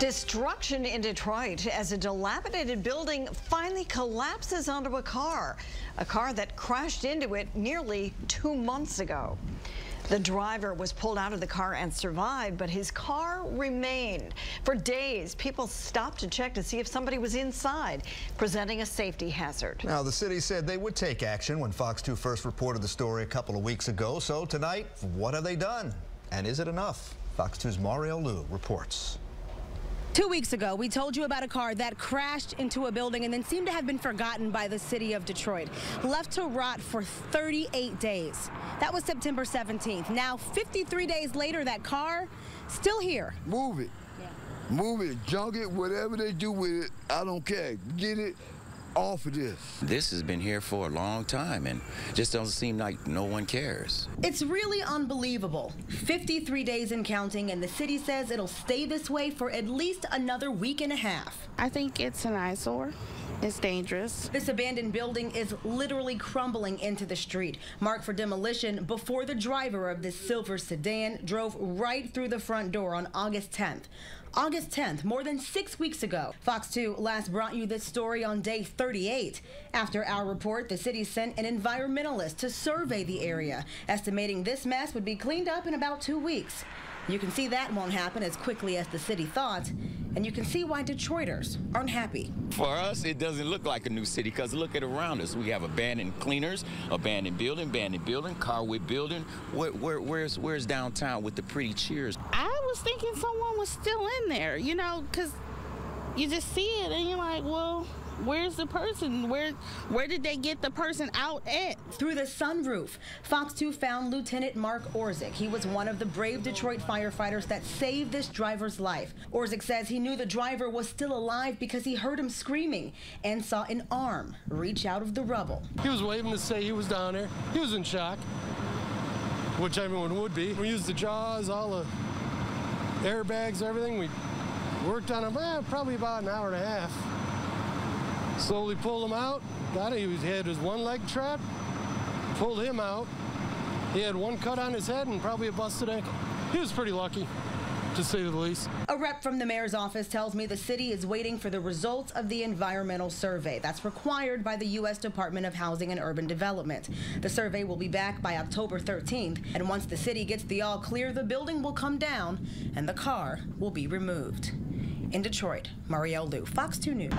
Destruction in Detroit as a dilapidated building finally collapses onto a car that crashed into it nearly 2 months ago. The driver was pulled out of the car and survived, but his car remained. For days, people stopped to check to see if somebody was inside, presenting a safety hazard. Now, the city said they would take action when Fox 2 first reported the story a couple of weeks ago. So tonight, what have they done? And is it enough? Fox 2's Mario Liu reports. 2 weeks ago, we told you about a car that crashed into a building and then seemed to have been forgotten by the city of Detroit, left to rot for 38 days. That was September 17th. Now, 53 days later, that car still here. Move it. Yeah. Move it, junk it, whatever they do with it, I don't care. Get it off of this. This has been here for a long time and just doesn't seem like no one cares. It's really unbelievable. 53 days and counting, and the city says it'll stay this way for at least another week and a half. I think it's an eyesore. It's dangerous. This abandoned building is literally crumbling into the street, marked for demolition before the driver of this silver sedan drove right through the front door on August 10th. August 10th, more than 6 weeks ago. Fox 2 last brought you this story on day 38. After our report, the city sent an environmentalist to survey the area, estimating this mess would be cleaned up in about 2 weeks. You can see that won't happen as quickly as the city thought, and you can see why Detroiters aren't happy. For us, it doesn't look like a new city because look at around us. We have abandoned cleaners, abandoned building, Carwood building. Where's downtown with the pretty cheers? I was thinking someone was still in there, you know, because you just see it and you're like, well, where's the person? Where did they get the person out at? Through the sunroof, Fox 2 found Lieutenant Mark Orzik. He was one of the brave Detroit firefighters that saved this driver's life. Orzik says he knew the driver was still alive because he heard him screaming and saw an arm reach out of the rubble. He was waving to say he was down there. He was in shock, which everyone would be. We used the jaws, all the airbags, everything. We worked on him probably about an hour and a half. Slowly pulled him out. Got him. He had his one leg trapped. Pulled him out. He had one cut on his head and probably a busted ankle. He was pretty lucky, to say the least. A rep from the mayor's office tells me the city is waiting for the results of the environmental survey that's required by the U.S. Department of Housing and Urban Development. The survey will be back by October 13th, and once the city gets the all clear, the building will come down and the car will be removed. In Detroit, Mario Liu, Fox 2 News.